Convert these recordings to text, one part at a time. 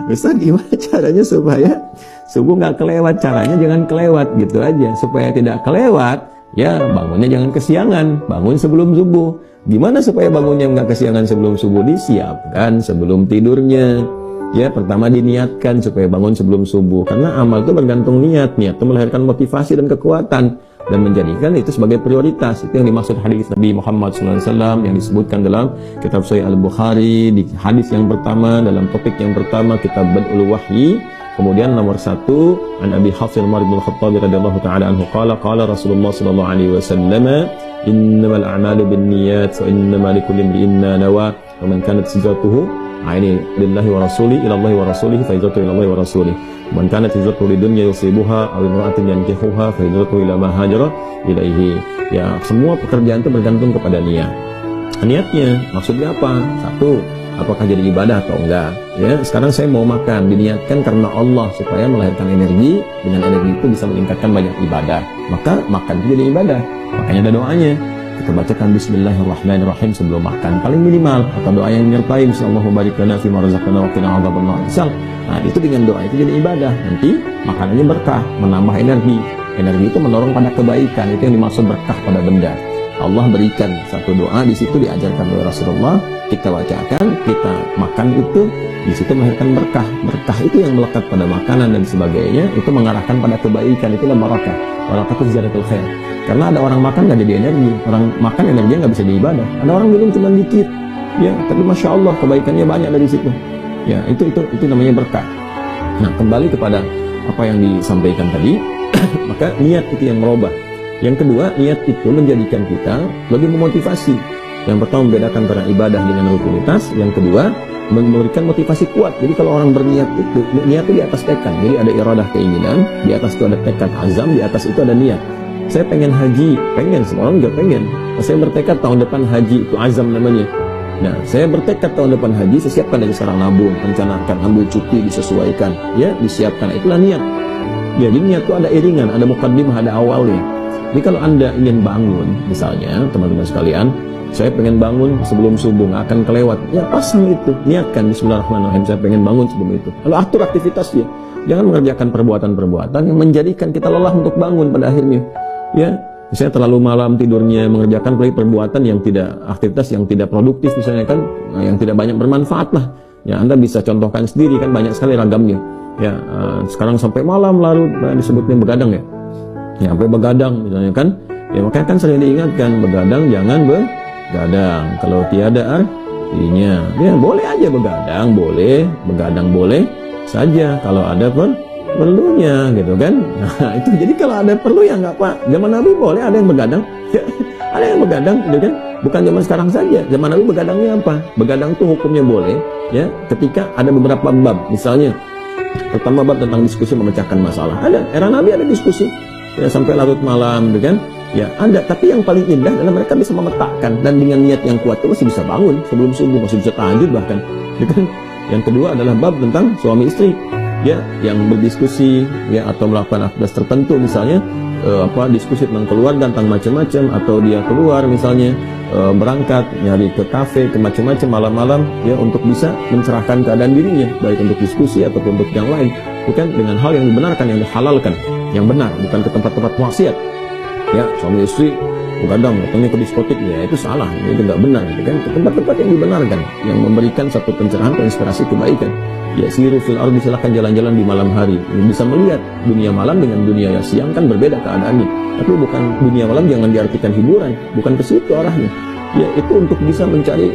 Ustaz, gimana caranya supaya subuh nggak kelewat? Caranya jangan kelewat, gitu aja. Supaya tidak kelewat, ya bangunnya jangan kesiangan, bangun sebelum subuh. Gimana supaya bangunnya nggak kesiangan sebelum subuh? Disiapkan sebelum tidurnya. Ya, pertama diniatkan supaya bangun sebelum subuh. Karena amal itu bergantung niat. Niat itu melahirkan motivasi dan kekuatan, dan menjadikan itu sebagai prioritas. Itu yang dimaksud hadis Nabi Muhammad SAW yang disebutkan dalam kitab Sahih Al-Bukhari di hadis yang pertama, dalam topik yang pertama, kitab Bad'ul Wahyi. Kemudian nomor 1, an Abi Hafs Umar bin Khattab radhiyallahu taala anhu qala Rasulullah sallallahu alaihi wasallam, innamal a'malu binniyat wa innamal likulli imrin ma nawa wa man kanat hijratuhu ini lillahi wa rasuli ila Allah wa rasulihi fa hijratuhu ila Allah wa rasulih. Man kanat hijratuhu lidunya yusibuha aw imra'atin yankihuha fa hijratuhu ila ma hajara ilaihi. Ya, semua pekerjaan itu bergantung kepada niat. Niatnya maksudnya apa? 1, apakah jadi ibadah atau enggak? Ya, sekarang saya mau makan, diniatkan karena Allah supaya melahirkan energi, dengan energi itu bisa meningkatkan banyak ibadah. Maka makan itu jadi ibadah. Makanya ada doanya. Kita bacakan bismillahirrahmanirrahim sebelum makan, paling minimal, atau doa yang menyertai Allahumma barik lana fi ma razaqtana wa qina adzabannar. Nah, itu dengan doa itu jadi ibadah. Nanti makanannya berkah, menambah energi. Energi itu mendorong pada kebaikan. Itu yang dimaksud berkah pada benda. Allah berikan satu doa, di situ diajarkan oleh Rasulullah, kita bacakan, kita makan itu, di situ melahirkan berkah. Berkah itu yang melekat pada makanan dan sebagainya, itu mengarahkan pada kebaikan. Itulah barakah. Barakah itu ziyadatul khair. Karena ada orang makan nggak jadi energi, orang makan energinya nggak bisa diibadah. Ada orang minum cuma dikit, ya, tapi masya Allah kebaikannya banyak dari situ. Ya, itu namanya berkah. Nah, kembali kepada apa yang disampaikan tadi, maka niat itu yang merubah. Yang kedua, niat itu menjadikan kita lebih memotivasi. Yang pertama membedakan antara ibadah dengan rutinitas. Yang kedua, memberikan motivasi kuat. Jadi kalau orang berniat itu, niat itu di atas tekad. Jadi ada iradah, keinginan, di atas itu ada tekad, azam, di atas itu ada niat. Saya pengen haji, pengen, semua orang juga pengen. Saya bertekad tahun depan haji, itu azam namanya. Nah, saya bertekad tahun depan haji, saya siapkan dari sekarang, nabung, rencanakan, ambil cuti, disesuaikan, ya, disiapkan. Itulah niat. Ya, jadi niat itu ada iringan, ada muqaddimah, ada awalnya. Jadi kalau Anda ingin bangun, misalnya teman-teman sekalian, saya pengen bangun sebelum subuh, nggak akan kelewat. Ya, pasang itu, niatkan bismillahirrahmanirrahim, saya pengen bangun sebelum itu. Lalu atur aktivitasnya. Jangan mengerjakan perbuatan-perbuatan yang menjadikan kita lelah untuk bangun pada akhirnya. Ya, misalnya terlalu malam tidurnya, mengerjakan perbuatan yang tidak, aktivitas yang tidak produktif misalnya kan, yang tidak banyak bermanfaat lah. Ya, Anda bisa contohkan sendiri kan, banyak sekali ragamnya. Ya, sekarang sampai malam lalu disebutnya begadang ya. Ya, sampai begadang misalnya kan. Ya, makanya kan sering diingatkan, begadang jangan begadang. Kalau tiada artinya, ya boleh aja begadang boleh saja kalau ada perlunya gitu kan. Nah, itu jadi kalau ada perlu ya nggak apa. Zaman Nabi boleh ada yang begadang, ya, ada yang begadang gitu kan. Bukan zaman sekarang saja. Zaman Nabi begadangnya apa? Begadang tuh hukumnya boleh, ya, ketika ada beberapa bab. Misalnya pertama bab tentang diskusi memecahkan masalah. Ada, era Nabi ada diskusi, ya, sampai larut malam gitu kan. Ya ada, tapi yang paling indah adalah mereka bisa memetakan, dan dengan niat yang kuat itu masih bisa bangun sebelum subuh, masih bisa tahajud bahkan gitu kan. Yang kedua adalah bab tentang suami istri, ya, yang berdiskusi, ya, atau melakukan aktivitas tertentu, misalnya diskusi tentang keluarga, tentang macam-macam, atau dia keluar misalnya berangkat nyari ke kafe, ke macam-macam malam-malam, ya, untuk bisa mencerahkan keadaan dirinya, baik untuk diskusi ataupun untuk yang lain, bukan dengan hal yang dibenarkan, yang dihalalkan, yang benar, bukan ke tempat-tempat maksiat. Ya, suami istri begadang, katanya ke diskotik, ya itu salah, itu nggak benar, gitu kan. Ke tempat-tempat yang dibenarkan, yang memberikan satu pencerahan atau inspirasi kebaikan. Ya, siru fil ardi, silakan jalan-jalan di malam hari. Bisa melihat dunia malam dengan dunia siang kan berbeda keadaannya. Tapi bukan dunia malam jangan diartikan hiburan, bukan ke situ arahnya. Ya, itu untuk bisa mencari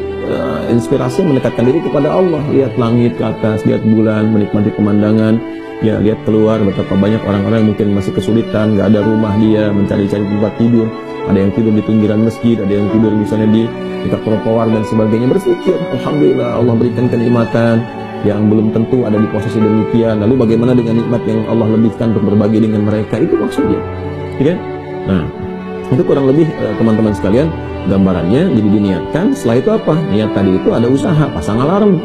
inspirasi, mendekatkan diri kepada Allah. Lihat langit ke atas, lihat bulan, menikmati pemandangan. Ya, lihat keluar, betapa banyak orang-orang yang mungkin masih kesulitan, nggak ada rumah dia, mencari-cari tempat tidur. Ada yang tidur di pinggiran masjid, ada yang tidur misalnya di dekat trotoar dan sebagainya. Berpikir, alhamdulillah Allah berikan kenikmatan yang belum tentu ada di posisi demikian. Lalu bagaimana dengan nikmat yang Allah lebihkan untuk berbagi dengan mereka? Itu maksudnya, ya kan? Nah, itu kurang lebih teman-teman sekalian gambarannya. Jadi diniatkan. Setelah itu apa? Niat tadi itu ada usaha, pasang alarm.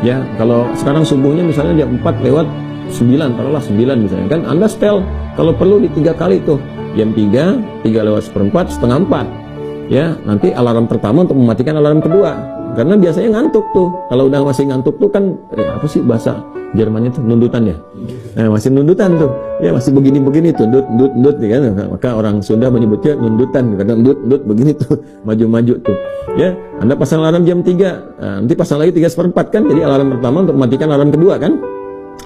Ya, kalau sekarang subuhnya misalnya jam 4 lewat 9, taruhlah 9 misalnya kan, Anda setel kalau perlu di 3 kali tuh, jam 3, 3 lewat seperempat, setengah 4, ya, nanti alarm pertama untuk mematikan alarm kedua, karena biasanya ngantuk tuh. Kalau udah masih ngantuk tuh kan apa sih bahasa Jermannya tuh nundutan ya. Nah, masih nundutan tuh. Ya masih begini-begini tuh, ndut ya kan. Maka orang Sunda menyebutnya nundutan, karena ndut begini tuh, maju-maju tuh. Ya, Anda pasang alarm jam 3, nanti pasang lagi 3/4 kan. Jadi alarm pertama untuk mematikan alarm kedua kan.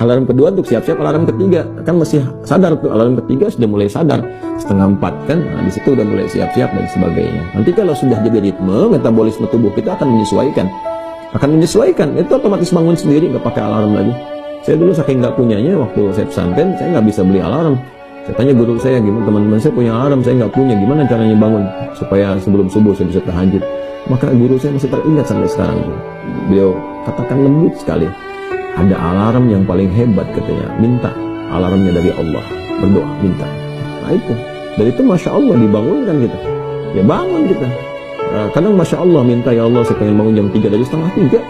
Alarm kedua untuk siap-siap alarm ketiga. Kan masih sadar tuh, alarm ketiga sudah mulai sadar. 3:30 kan. Nah, di situ udah mulai siap-siap dan sebagainya. Nanti kalau sudah jadi ritme, metabolisme tubuh kita akan menyesuaikan. Itu otomatis bangun sendiri, nggak pakai alarm lagi. Saya dulu saking nggak punyanya, waktu saya pesantren, saya nggak bisa beli alarm. Saya tanya guru saya, gimana teman-teman saya punya alarm, saya nggak punya, gimana caranya bangun supaya sebelum subuh saya bisa tahajud. Maka guru saya masih teringat sampai sekarang. Beliau katakan lembut sekali, ada alarm yang paling hebat katanya, minta alarmnya dari Allah, berdoa, minta. Nah itu, dari itu Masya Allah dibangunkan kita, ya bangun kita. Kadang Masya Allah minta, ya Allah saya pengen bangun jam 3, dari 2:30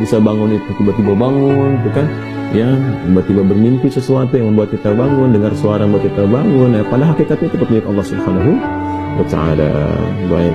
bisa bangun itu, tiba-tiba bangun, itu kan. Ya, tiba-tiba bermimpi sesuatu yang membuat kita bangun, dengar suara yang membuat kita bangun. Pada hakikatnya itu milik Allah Subhanahu wa Ta'ala. Baik.